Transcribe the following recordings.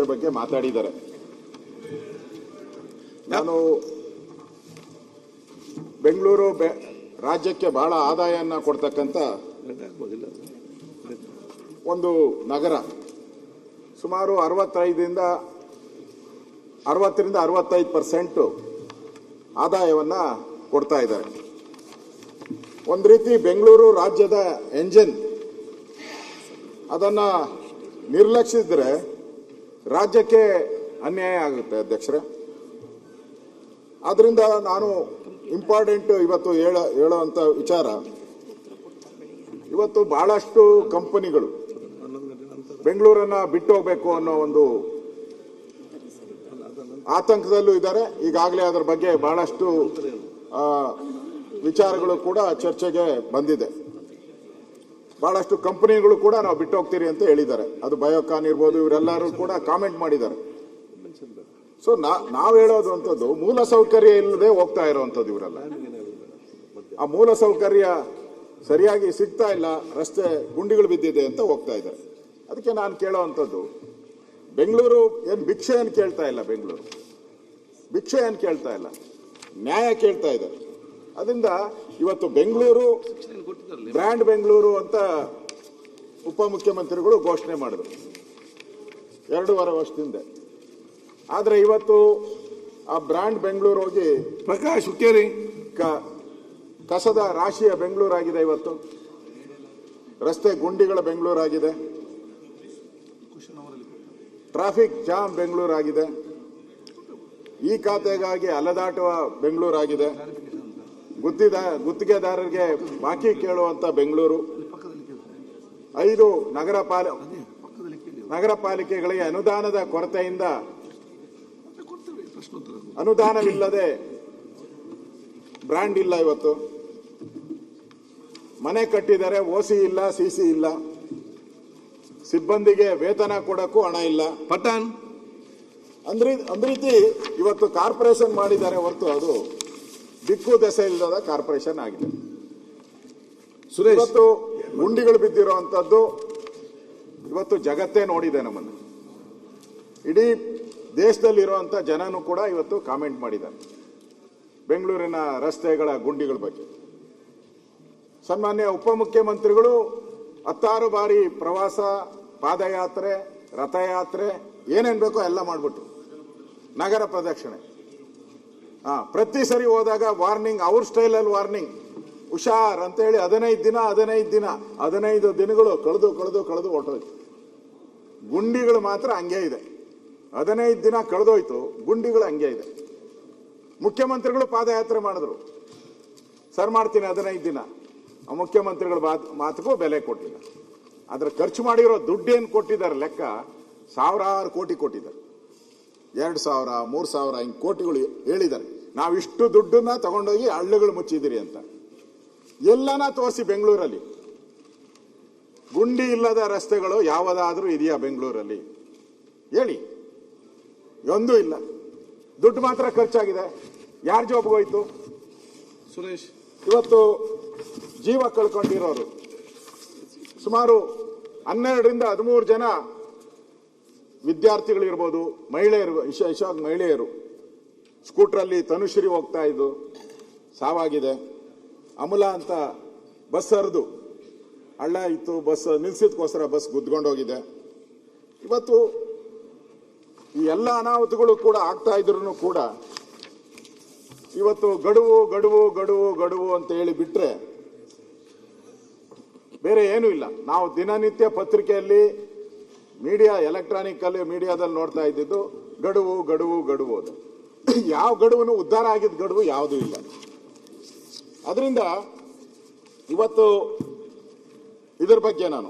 ಸಮಸ್ಯೆ ಬಗ್ಗೆ ಮಾತಾಡಿದ್ದಾರೆ. ನಾನು ಬೆಂಗಳೂರು ರಾಜ್ಯಕ್ಕೆ ಬಹಳ ಆದಾಯವನ್ನು ಕೊಡ್ತಕ್ಕಂಥ ಒಂದು ನಗರ. ಸುಮಾರು 60ರಿಂದ 65% ಆದಾಯವನ್ನು ಕೊಡ್ತಾ ಇದ್ದಾರೆ. ಒಂದು ರೀತಿ ಬೆಂಗಳೂರು ರಾಜ್ಯದ ಎಂಜಿನ್. ಅದನ್ನು ನಿರ್ಲಕ್ಷಿಸಿದ್ರೆ ರಾಜ್ಯಕ್ಕೆ ಅನ್ಯಾಯ ಆಗುತ್ತೆ ಅಧ್ಯಕ್ಷರೇ. ಆದ್ರಿಂದ ನಾನು ಇಂಪಾರ್ಟೆಂಟ್ ಇವತ್ತು ಹೇಳುವಂಥ ವಿಚಾರ, ಇವತ್ತು ಬಹಳಷ್ಟು ಕಂಪನಿಗಳು ಬೆಂಗಳೂರನ್ನ ಬಿಟ್ಟು ಹೋಗಬೇಕು ಅನ್ನೋ ಒಂದು ಆತಂಕದಲ್ಲೂ ಇದ್ದಾರೆ. ಈಗಾಗಲೇ ಅದರ ಬಗ್ಗೆ ಬಹಳಷ್ಟು ವಿಚಾರಗಳು ಕೂಡ ಚರ್ಚೆಗೆ ಬಂದಿದೆ. ಬಹಳಷ್ಟು ಕಂಪನಿಗಳು ಕೂಡ ನಾವು ಬಿಟ್ಟು ಹೋಗ್ತೀರಿ ಅಂತ ಹೇಳಿದ್ದಾರೆ. ಅದು ಬಯೋಕಾನ್ ಇರ್ಬೋದು, ಇವರೆಲ್ಲರೂ ಕೂಡ ಕಾಮೆಂಟ್ ಮಾಡಿದ್ದಾರೆ. ಸೊ ನಾವು ಹೇಳೋದು ಅಂಥದ್ದು ಮೂಲ ಸೌಕರ್ಯ ಇಲ್ಲದೆ ಹೋಗ್ತಾ ಇರೋವಂಥದ್ದು ಇವರೆಲ್ಲ. ಆ ಮೂಲ ಸೌಕರ್ಯ ಸರಿಯಾಗಿ ಸಿಗ್ತಾ ಇಲ್ಲ, ರಸ್ತೆ ಗುಂಡಿಗಳು ಬಿದ್ದಿದೆ ಅಂತ ಹೋಗ್ತಾ ಇದ್ದಾರೆ. ಅದಕ್ಕೆ ನಾನು ಕೇಳೋವಂಥದ್ದು, ಬೆಂಗಳೂರು ಏನು ಭಿಕ್ಷೆ ಏನು ಕೇಳ್ತಾ ಇಲ್ಲ, ಬೆಂಗಳೂರು ಭಿಕ್ಷೆ ಏನು ಕೇಳ್ತಾ ಇಲ್ಲ, ನ್ಯಾಯ ಕೇಳ್ತಾ ಇದೆ. ಅದರಿಂದ ಇವತ್ತು ಬೆಂಗಳೂರು ಬ್ರ್ಯಾಂಡ್ ಬೆಂಗಳೂರು ಅಂತ ಉಪಮುಖ್ಯಮಂತ್ರಿಗಳು ಘೋಷಣೆ ಮಾಡಿದ್ರು 2.5 ವರ್ಷದಿಂದ. ಆದರೆ ಇವತ್ತು ಆ ಬ್ರ್ಯಾಂಡ್ ಬೆಂಗಳೂರು ಹೋಗಿ ಪ್ರಕಾಶ್ ಹುಕ್ಕೇರಿ ಕಸದ ರಾಶಿಯ ಬೆಂಗಳೂರಾಗಿದೆ. ಇವತ್ತು ರಸ್ತೆ ಗುಂಡಿಗಳ ಬೆಂಗಳೂರಾಗಿದೆ, ಟ್ರಾಫಿಕ್ ಜಾಮ್ ಬೆಂಗಳೂರಾಗಿದೆ, ಈ ಖಾತೆಗಾಗಿ ಅಲೆದಾಟುವ ಬೆಂಗಳೂರಾಗಿದೆ, ಗುತ್ತಿಗೆದಾರರಿಗೆ ಬಾಕಿ ಕೇಳುವಂತ ಬೆಂಗಳೂರು, 5 ನಗರ ಪಾಲಿಕೆಗಳಿಗೆ ಅನುದಾನದ ಕೊರತೆಯಿಂದ ಅನುದಾನವಿಲ್ಲದೆ ಬ್ರ್ಯಾಂಡ್ ಇಲ್ಲ. ಇವತ್ತು ಮನೆ ಕಟ್ಟಿದರೆ ಓಸಿ ಇಲ್ಲ, ಸಿಸಿ ಇಲ್ಲ, ಸಿಬ್ಬಂದಿಗೆ ವೇತನ ಕೊಡಕ್ಕೂ ಹಣ ಇಲ್ಲ. ಪಠಾಣ್ ಅಂದ್ ರೀತಿ ಇವತ್ತು ಕಾರ್ಪೊರೇಷನ್ ಮಾಡಿದ್ದಾರೆ ಹೊರತು ಅದು ದಿಕ್ಕು ದೆಸೆ ಇಲ್ಲದ ಕಾರ್ಪೊರೇಷನ್ ಆಗಿದೆ. ಸುರೇಶ್, ಇವತ್ತು ಗುಂಡಿಗಳು ಬಿದ್ದಿರುವಂತದ್ದು ಇವತ್ತು ಜಗತ್ತೇ ನೋಡಿದೆ. ನಮ್ಮನ್ನು ಇಡೀ ದೇಶದಲ್ಲಿರುವಂತ ಜನನು ಕೂಡ ಇವತ್ತು ಕಾಮೆಂಟ್ ಮಾಡಿದ್ದಾರೆ ಬೆಂಗಳೂರಿನ ರಸ್ತೆಗಳ ಗುಂಡಿಗಳ ಬಗ್ಗೆ. ಸನ್ಮಾನ್ಯ ಉಪಮುಖ್ಯಮಂತ್ರಿಗಳು 10 ಬಾರಿ ಪ್ರವಾಸ, ಪಾದಯಾತ್ರೆ, ರಥಯಾತ್ರೆ, ಏನೇನ್ ಬೇಕೋ ಎಲ್ಲ ಮಾಡ್ಬಿಟ್ರು. ನಗರ ಪ್ರದಕ್ಷಿಣೆ ಪ್ರತಿ ಸರಿ ಹೋದಾಗ ವಾರ್ನಿಂಗ್, ಅವ್ರ ಸ್ಟೈಲಲ್ಲಿ ವಾರ್ನಿಂಗ್, ಹುಷಾರ್ ಅಂತ ಹೇಳಿ 15 ದಿನಗಳು ಕಳೆದು ಹೊರಟೋಯ್ತು. ಗುಂಡಿಗಳು ಮಾತ್ರ ಹಂಗೆ ಇದೆ. 15 ದಿನ ಕಳೆದೋಯ್ತು, ಗುಂಡಿಗಳು ಹಂಗೆ ಇದೆ. ಮುಖ್ಯಮಂತ್ರಿಗಳು ಪಾದಯಾತ್ರೆ ಮಾಡಿದ್ರು, ಸರ್ ಮಾಡ್ತೀನಿ 15 ದಿನ. ಮುಖ್ಯಮಂತ್ರಿಗಳ ಮಾತಿಗೂ ಬೆಲೆ ಕೊಟ್ಟಿಲ್ಲ. ಆದ್ರೆ ಖರ್ಚು ಮಾಡಿರೋ ದುಡ್ಡೇನು ಕೊಟ್ಟಿದ್ದಾರೆ ಲೆಕ್ಕ, 1000 ಕೋಟಿ ಕೊಟ್ಟಿದ್ದಾರೆ. 2,000, 3,000 ಹಿಂಗ್ ಕೋಟಿಗಳು ಹೇಳಿದ್ದಾರೆ. ನಾವು ಇಷ್ಟು ದುಡ್ಡನ್ನ ತಗೊಂಡೋಗಿ ಹಳ್ಳಿಗಳು ಮುಚ್ಚಿದಿರಿ ಅಂತ. ಎಲ್ಲನ ತೋರಿಸಿ ಬೆಂಗಳೂರಲ್ಲಿ ಗುಂಡಿ ಇಲ್ಲದ ರಸ್ತೆಗಳು ಯಾವುದಾದ್ರೂ ಇದೆಯಾ ಬೆಂಗಳೂರಲ್ಲಿ ಹೇಳಿ? ಒಂದೂ ಇಲ್ಲ. ದುಡ್ಡು ಮಾತ್ರ ಖರ್ಚಾಗಿದೆ. ಯಾರ ಜಾಬ್ಗೆ ಹೋಯ್ತು? ಸುರೇಶ್, ಇವತ್ತು ಜೀವ ಕಳ್ಕೊಂಡಿರೋರು ಸುಮಾರು 12ರಿಂದ 13 ಜನ ವಿದ್ಯಾರ್ಥಿಗಳಿರ್ಬೋದು, ಮಹಿಳೆಯರು, ವಿಶೇಷವಾಗಿ ಮಹಿಳೆಯರು ಸ್ಕೂಟ್ರಲ್ಲಿ ತನುಶ್ರೀ ಹೋಗ್ತಾ ಇದ್ದು ಸಾವಾಗಿದೆ. ಅಮಲಾ ಅಂತ ಬಸ್ ಹರಿದು ಹಳ್ಳ ಇತ್ತು, ಬಸ್ ನಿಲ್ಸಿದ್ಕೋಸ್ಕರ ಬಸ್ ಗುದ್ಕೊಂಡೋಗಿದೆ. ಇವತ್ತು ಈ ಎಲ್ಲ ಅನಾಹುತಗಳು ಕೂಡ ಆಗ್ತಾ ಇದ್ರು ಕೂಡ ಇವತ್ತು ಗಡುವು ಅಂತ ಹೇಳಿ ಬಿಟ್ರೆ ಬೇರೆ ಏನೂ ಇಲ್ಲ. ನಾವು ದಿನನಿತ್ಯ ಪತ್ರಿಕೆಯಲ್ಲಿ, ಎಲೆಕ್ಟ್ರಾನಿಕ್ ಅಲ್ಲಿ ಮೀಡಿಯಾದಲ್ಲಿ ನೋಡ್ತಾ ಇದ್ದಿದ್ದು ಗಡುವು ಅದು. ಯಾವ ಗಡುವನ್ನು ಉದ್ಧಾರ ಆಗಿದ್ದ ಗಡುವು ಯಾವುದೂ ಇಲ್ಲ. ಅದರಿಂದ ಇವತ್ತು ಇದರ ಬಗ್ಗೆ ನಾನು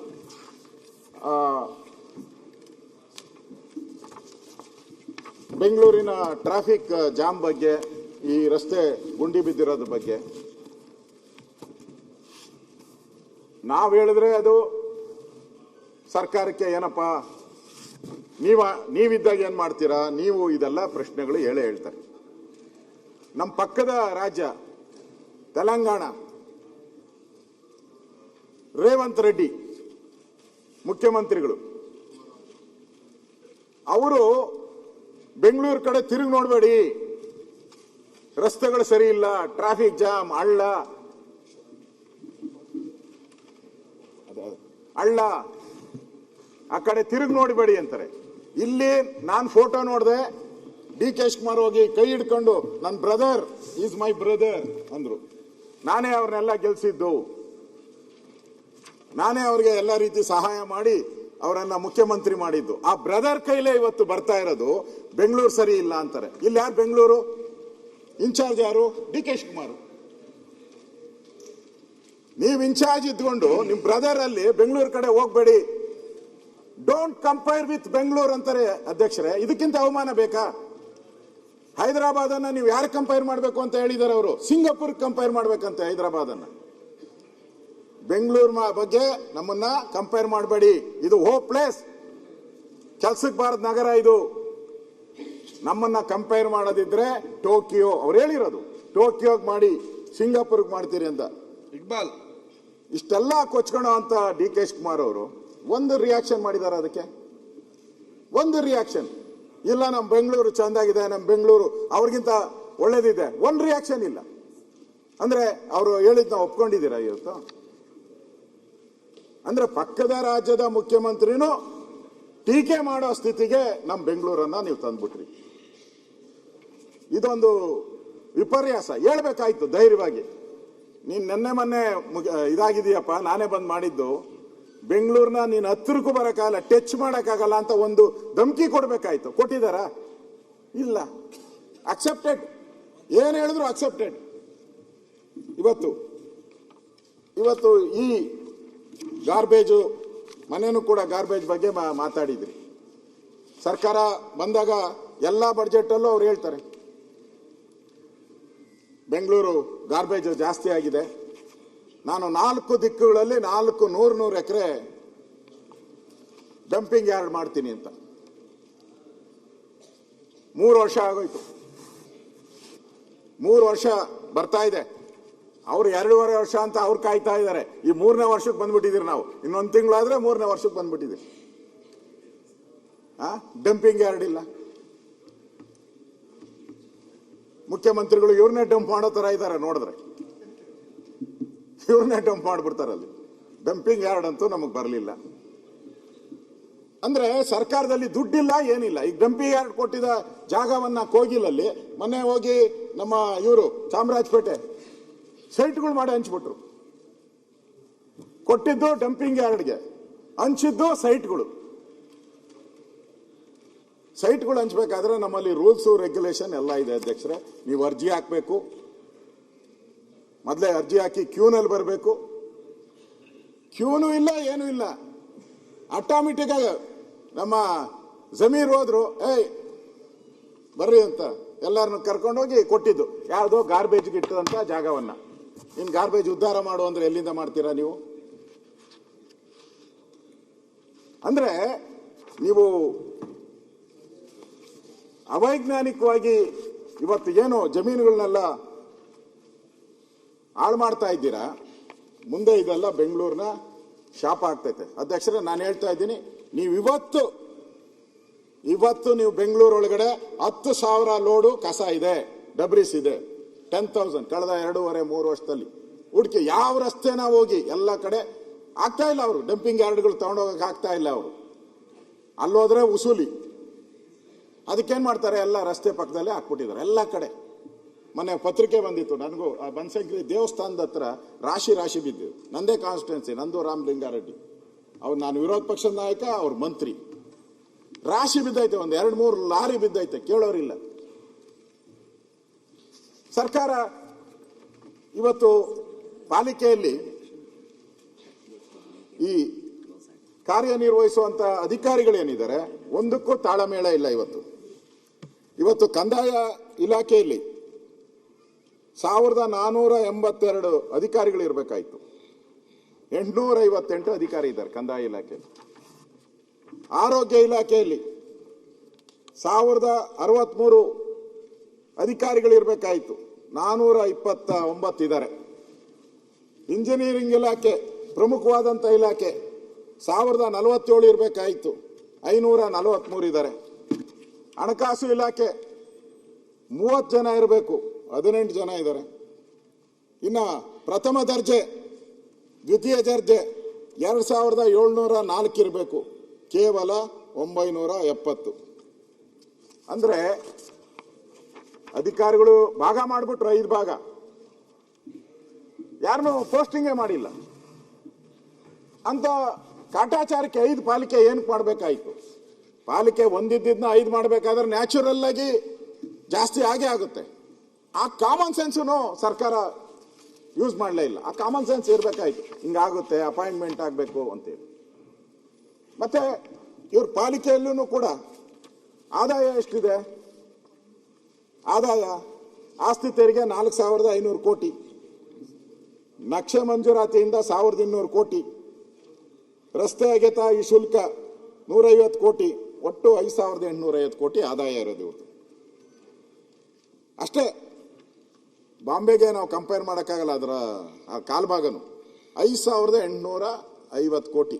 ಬೆಂಗಳೂರಿನ ಟ್ರಾಫಿಕ್ ಜಾಮ್ ಬಗ್ಗೆ, ಈ ರಸ್ತೆ ಗುಂಡಿ ಬಿದ್ದಿರೋದ್ರ ಬಗ್ಗೆ ನಾವು ಹೇಳಿದ್ರೆ ಅದು ಸರ್ಕಾರಕ್ಕೆ ಏನಪ್ಪ ನೀವಿದ್ದಾಗ ಏನ್ ಮಾಡ್ತೀರಾ ನೀವು, ಇದೆಲ್ಲ ಪ್ರಶ್ನೆಗಳು ಹೇಳ್ತಾರೆ. ನಮ್ಮ ಪಕ್ಕದ ರಾಜ್ಯ ತೆಲಂಗಾಣ, ರೇವಂತ್ ರೆಡ್ಡಿ ಮುಖ್ಯಮಂತ್ರಿಗಳು ಅವರು ಬೆಂಗಳೂರು ಕಡೆ ತಿರುಗಿ ನೋಡಬೇಡಿ, ರಸ್ತೆಗಳು ಸರಿ ಇಲ್ಲ, ಟ್ರಾಫಿಕ್ ಜಾಮ್, ಹಳ್ಳ ಆ ಕಡೆ ತಿರುಗಿ ನೋಡಬೇಡಿ ಅಂತಾರೆ. ಇಲ್ಲಿ ನಾನು ಫೋಟೋ ನೋಡಿದೆ, ಡಿ ಕೆ ಶಿವಕುಮಾರ್ ಹೋಗಿ ಕೈ ಹಿಡ್ಕೊಂಡು ನನ್ನ ಬ್ರದರ್ ಈಸ್ ಮೈ ಬ್ರದರ್ ಅಂದ್ರು. ನಾನೇ ಅವ್ರನ್ನೆಲ್ಲ ಗೆಲ್ಸಿದ್ದು, ನಾನೇ ಅವ್ರಿಗೆ ಎಲ್ಲ ರೀತಿ ಸಹಾಯ ಮಾಡಿ ಅವರನ್ನ ಮುಖ್ಯಮಂತ್ರಿ ಮಾಡಿದ್ದು. ಆ ಬ್ರದರ್ ಕೈಲೇ ಇವತ್ತು ಬರ್ತಾ ಇರೋದು ಬೆಂಗಳೂರು ಸರಿ ಇಲ್ಲ ಅಂತಾರೆ. ಇಲ್ಲಿ ಯಾರು ಬೆಂಗಳೂರು ಇನ್ಚಾರ್ಜ್? ಯಾರು? D K Shivakumar. ನೀವು ಇನ್ಚಾರ್ಜ್ ಇದ್ಕೊಂಡು ನಿಮ್ ಬ್ರದರ್ ಅಲ್ಲಿ ಬೆಂಗಳೂರು ಕಡೆ ಹೋಗ್ಬೇಡಿ, ಡೋಂಟ್ ಕಂಪೇರ್ ವಿತ್ ಬೆಂಗಳೂರು ಅಂತಾರೆ ಅಧ್ಯಕ್ಷರೇ. ಇದಕ್ಕಿಂತ ಅವಮಾನ ಬೇಕಾ? ಹೈದರಾಬಾದ್ ಅನ್ನ ನೀವು ಯಾರು ಕಂಪೇರ್ ಮಾಡಬೇಕು ಅಂತ ಹೇಳಿದ್ದಾರೆ ಅವರು? ಸಿಂಗಾಪುರ್ ಕಂಪೇರ್ ಮಾಡ್ಬೇಕಂತೆ ಹೈದರಾಬಾದ್ ಅನ್ನ. ಬೆಂಗಳೂರು ಬಗ್ಗೆ ನಮ್ಮನ್ನ ಕಂಪೇರ್ ಮಾಡಬೇಡಿ, ಇದು ಹೋಪ್ಲೆಸ್, ಕೆಲ್ಸಕ್ಕೆ ಬಾರದ ನಗರ ಇದು. ನಮ್ಮನ್ನ ಕಂಪೇರ್ ಮಾಡೋದಿದ್ರೆ ಟೋಕಿಯೋ, ಅವ್ರು ಹೇಳಿರೋದು ಟೋಕಿಯೋಗ್ ಮಾಡಿ, ಸಿಂಗಾಪುರ್ಗೆ ಮಾಡ್ತೀರಿ ಅಂತ. ಇಕ್ಬಾಲ್, ಇಷ್ಟೆಲ್ಲ ಕೊಚ್ಕೊಳ್ಳೋ ಅಂತ ಡಿ ಕೆ ಶಿವಕುಮಾರ್ ಅವರು ಒಂದು ರಿಯಾಕ್ಷನ್ ಮಾಡಿದ್ದಾರೆ. ಅದಕ್ಕೆ ಒಂದು ರಿಯಾಕ್ಷನ್ ಇಲ್ಲ. ನಮ್ಮ ಬೆಂಗಳೂರು ಚಂದಾಗಿದೆ, ನಮ್ಮ ಬೆಂಗಳೂರು ಅವ್ರಿಗಿಂತ ಒಳ್ಳೇದಿದೆ, ಒಂದು ರಿಯಾಕ್ಷನ್ ಇಲ್ಲ. ಅಂದ್ರೆ ಅವರು ಹೇಳಿದ್ನ ಒಪ್ಕೊಂಡಿದ್ದೀರಾ ಇವತ್ತು? ಅಂದ್ರೆ ಪಕ್ಕದ ರಾಜ್ಯದ ಮುಖ್ಯಮಂತ್ರಿನೂ ಟೀಕೆ ಮಾಡೋ ಸ್ಥಿತಿಗೆ ನಮ್ಮ ಬೆಂಗಳೂರನ್ನ ನೀವು ತಂದ್ಬಿಟ್ರಿ. ಇದೊಂದು ವಿಪರ್ಯಾಸ. ಹೇಳ್ಬೇಕಾಯ್ತು ಧೈರ್ಯವಾಗಿ, ನೀನ್ ನೆನ್ನೆ ಮೊನ್ನೆ ಇದಾಗಿದೆಯಪ್ಪ, ನಾನೇ ಬಂದ್ ಮಾಡಿದ್ದು, ಬೆಂಗಳೂರಿನ ನೀನ್ ಹತ್ತಿರಕ್ಕೂ ಬರಕ್ಕಾಗಲ್ಲ, ಟಚ್ ಮಾಡಕ್ಕಾಗಲ್ಲ ಅಂತ ಒಂದು ಧಮಕಿ ಕೊಡ್ಬೇಕಾಯ್ತು. ಕೊಟ್ಟಿದಾರ? ಇಲ್ಲ. ಅಕ್ಸೆಪ್ಟೆಡ್, ಏನ್ ಹೇಳಿದ್ರು ಅಕ್ಸೆಪ್ಟೆಡ್. ಇವತ್ತು ಈ ಗಾರ್ಬೇಜು ಮನೇನು ಕೂಡ ಗಾರ್ಬೇಜ್ ಬಗ್ಗೆ ಮಾತಾಡಿದ್ರಿ. ಸರ್ಕಾರ ಬಂದಾಗ ಎಲ್ಲಾ ಬಡ್ಜೆಟ್ ಅಲ್ಲೂ ಅವ್ರು ಹೇಳ್ತಾರೆ ಬೆಂಗಳೂರು ಗಾರ್ಬೇಜ್ ಜಾಸ್ತಿ ಆಗಿದೆ, ನಾನು 4 ದಿಕ್ಕುಗಳಲ್ಲಿ 400 ಎಕರೆ ಡಂಪಿಂಗ್ ಯಾರ್ಡ್ ಮಾಡ್ತೀನಿ ಅಂತ. 3 ವರ್ಷ ಆಗೋಯ್ತು, 3 ವರ್ಷ ಬರ್ತಾ ಇದೆ. ಅವ್ರು 2.5 ವರ್ಷ ಅಂತ ಅವ್ರು ಕಾಯ್ತಾ ಇದ್ದಾರೆ. ಈ 3ನೇ ವರ್ಷಕ್ಕೆ ಬಂದ್ಬಿಟ್ಟಿದ್ದೀರಿ ನಾವು. ಇನ್ನೊಂದು ತಿಂಗಳಾದ್ರೆ 3ನೇ ವರ್ಷಕ್ಕೆ ಬಂದ್ಬಿಟ್ಟಿದ್ದೀರಿ. ಡಂಪಿಂಗ್ ಯಾರ್ಡ್ ಇಲ್ಲ. ಮುಖ್ಯಮಂತ್ರಿಗಳು ಇವ್ರನ್ನೇ ಡಂಪ್ ಮಾಡೋ ತರ ಇದ್ದಾರೆ ನೋಡಿದ್ರೆ, ಇವ್ರನ್ನೇ ಡಂಪ್ ಮಾಡ್ಬಿಡ್ತಾರಲ್ಲಿ. ಡಂಪಿಂಗ್ ಯಾರ್ಡ್ ಅಂತೂ ನಮಗ್ ಬರಲಿಲ್ಲ. ಅಂದ್ರೆ ಸರ್ಕಾರದಲ್ಲಿ ದುಡ್ಡಿಲ್ಲ, ಏನಿಲ್ಲ. ಈಗ ಡಂಪಿಂಗ್ ಯಾರ್ಡ್ ಕೊಟ್ಟಿದ್ದ ಜಾಗವನ್ನ ಕೋಗಿಲಲ್ಲಿ ಮೊನ್ನೆ ಹೋಗಿ ನಮ್ಮ ಇವರು ಚಾಮರಾಜಪೇಟೆ ಸೈಟ್ಗಳು ಮಾಡಿ ಹಂಚ್ಬಿಟ್ರು. ಕೊಟ್ಟಿದ್ದು ಡಂಪಿಂಗ್ ಯಾರ್ಡ್ಗೆ, ಹಂಚಿದ್ದು ಸೈಟ್ಗಳು ಹಂಚ್ಬೇಕಾದ್ರೆ ನಮ್ಮಲ್ಲಿ ರೂಲ್ಸ್ ರೆಗ್ಯುಲೇಷನ್ ಎಲ್ಲ ಇದೆ ಅಧ್ಯಕ್ಷರೇ. ನೀವು ಅರ್ಜಿ ಹಾಕ್ಬೇಕು, ಮೊದಲೇ ಅರ್ಜಿ ಹಾಕಿ ಕ್ಯೂನಲ್ಲಿ ಬರಬೇಕು. ಕ್ಯೂನು ಇಲ್ಲ, ಏನೂ ಇಲ್ಲ. ಆಟೋಮೆಟಿಕ್ ಆಗಿ ನಮ್ಮ ಜಮೀರ್ ಹೋದ್ರು, ಬರ್ರಿ ಅಂತ ಎಲ್ಲರನ್ನು ಕರ್ಕೊಂಡೋಗಿ ಕೊಟ್ಟಿದ್ದು ಯಾವುದೋ ಗಾರ್ಬೇಜ್ಗೆ ಇಟ್ಟದಂತ ಜಾಗವನ್ನ. ಇನ್ ಗಾರ್ಬೇಜ್ ಉದ್ಧಾರ ಮಾಡು ಅಂದ್ರೆ ಎಲ್ಲಿಂದ ಮಾಡ್ತೀರಾ ನೀವು? ಅಂದ್ರೆ ನೀವು ಅವೈಜ್ಞಾನಿಕವಾಗಿ ಇವತ್ತು ಏನು ಜಮೀನುಗಳನ್ನೆಲ್ಲ ಹಾಳು ಮಾಡ್ತಾ ಇದ್ದೀರಾ. ಮುಂದೆ ಇದೆಲ್ಲ ಬೆಂಗಳೂರಿನ ಶಾಪ ಆಗ್ತೈತೆ ಅಧ್ಯಕ್ಷರೇ. ನಾನು ಹೇಳ್ತಾ ಇದ್ದೀನಿ, ನೀವು ಇವತ್ತು ನೀವು ಬೆಂಗಳೂರೊಳಗಡೆ 10,000 ಲೋಡು ಕಸ ಇದೆ, ಡಬ್ರಿಸ್ ಇದೆ. 10,000 ಕಳೆದ 2.5-3 ವರ್ಷದಲ್ಲಿ ಹುಡುಕಿ ಯಾವ ರಸ್ತೆನ ಹೋಗಿ ಎಲ್ಲ ಕಡೆ ಆಗ್ತಾ ಇಲ್ಲ. ಅವರು ಡಂಪಿಂಗ್ ಯಾರ್ಡ್ಗಳು ತಗೊಂಡೋಗಕ್ಕೆ ಆಗ್ತಾ ಇಲ್ಲ. ಅವರು ಅಲ್ಲೋದ್ರೆ ಉಸೂಲಿ. ಅದಕ್ಕೇನ್ ಮಾಡ್ತಾರೆ, ಎಲ್ಲ ರಸ್ತೆ ಪಕ್ಕದಲ್ಲೇ ಹಾಕ್ಬಿಟ್ಟಿದ್ದಾರೆ ಎಲ್ಲ ಕಡೆ. ಮೊನ್ನೆ ಪತ್ರಿಕೆ ಬಂದಿತ್ತು ನನಗೂ, ಬನಶಂಕರಿ ದೇವಸ್ಥಾನದ ಹತ್ರ ರಾಶಿ ಬಿದ್ದು. ನಂದೇ ಕಾನ್ಸ್ಟಿಟ್ಯೂನ್ಸಿ, ನಂದು ರಾಮಲಿಂಗಾರೆಡ್ಡಿ. ಅವ್ರು ನಾನು ವಿರೋಧ ಪಕ್ಷದ ನಾಯಕ, ಅವ್ರ ಮಂತ್ರಿ. ರಾಶಿ ಬಿದ್ದೈತೆ, 1-2-3 ಲಾರಿ ಬಿದ್ದೈತೆ, ಕೇಳೋರಿಲ್ಲ. ಸರ್ಕಾರ ಇವತ್ತು ಪಾಲಿಕೆಯಲ್ಲಿ ಈ ಕಾರ್ಯನಿರ್ವಹಿಸುವಂತ ಅಧಿಕಾರಿಗಳೇನಿದ್ದಾರೆ ಒಂದಕ್ಕೂ ತಾಳಮೇಳ ಇಲ್ಲ. ಇವತ್ತು ಕಂದಾಯ ಇಲಾಖೆಯಲ್ಲಿ 1482 ಅಧಿಕಾರಿಗಳು ಇರಬೇಕಾಯ್ತು. 858 ಅಧಿಕಾರಿ ಇದ್ದಾರೆ ಕಂದಾಯ ಇಲಾಖೆಯಲ್ಲಿ. ಆರೋಗ್ಯ ಇಲಾಖೆಯಲ್ಲಿ 1063 ಅಧಿಕಾರಿಗಳು ಇರಬೇಕಾಯ್ತು, 429 ಇದ್ದಾರೆ. ಇಂಜಿನಿಯರಿಂಗ್ ಇಲಾಖೆ ಪ್ರಮುಖವಾದಂಥ ಇಲಾಖೆ 1047 ಇರಬೇಕಾಯ್ತು, 543 ಇದ್ದಾರೆ. ಹಣಕಾಸು ಇಲಾಖೆ 30 ಜನ ಇರಬೇಕು, 18 ಜನ ಇದ್ದಾರೆ. ಇನ್ನು ಪ್ರಥಮ ದರ್ಜೆ ದ್ವಿತೀಯ ದರ್ಜೆ 2704 ಇರಬೇಕು, ಕೇವಲ 970. ಅಂದ್ರೆ ಅಧಿಕಾರಿಗಳು ಭಾಗ ಮಾಡಿಬಿಟ್ರು, 5 ಭಾಗ, ಯಾರನ್ನೂ ಪೋಸ್ಟಿಂಗೇ ಮಾಡಿಲ್ಲ ಅಂತ ಕಾಟಾಚಾರಕ್ಕೆ 5 ಪಾಲಿಕೆ ಏನಕ್ಕೆ ಮಾಡಬೇಕಾಯ್ತು? ಪಾಲಿಕೆ ಒಂದಿದ್ದನ್ನ 5 ಮಾಡಬೇಕಾದ್ರೆ ನ್ಯಾಚುರಲ್ ಆಗಿ ಜಾಸ್ತಿ ಆಗೇ ಆಗುತ್ತೆ. ಆ ಕಾಮನ್ ಸೆನ್ಸನ್ನು ಸರ್ಕಾರ ಯೂಸ್ ಮಾಡಲೇ ಇಲ್ಲ. ಆ ಕಾಮನ್ ಸೆನ್ಸ್ ಇರಬೇಕಾಯ್ತು, ಹಿಂಗಾಗುತ್ತೆ, ಅಪಾಯಿಂಟ್ಮೆಂಟ್ ಆಗಬೇಕು ಅಂತೇಳಿ. ಮತ್ತೆ ಇವ್ರ ಪಾಲಿಕೆಯಲ್ಲೂ ಕೂಡ ಆದಾಯ ಎಷ್ಟಿದೆ? ಆದಾಯ ಆಸ್ತಿ ತೆರಿಗೆ 4500 ಕೋಟಿ, ನಕ್ಷೆ ಮಂಜೂರಾತಿಯಿಂದ 1200 ಕೋಟಿ, ರಸ್ತೆ ಅಗೆತಾಯಿ ಶುಲ್ಕ 150 ಕೋಟಿ, ಒಟ್ಟು 5850 ಕೋಟಿ ಆದಾಯ ಇರೋದು ಇವ್ರದ್ದು. ಅಷ್ಟೇ. ಬಾಂಬೆಗೆ ನಾವು ಕಂಪೇರ್ ಮಾಡೋಕ್ಕಾಗಲ್ಲ, ಅದರ ಕಾಲ್ಭಾಗನು 5850 ಕೋಟಿ.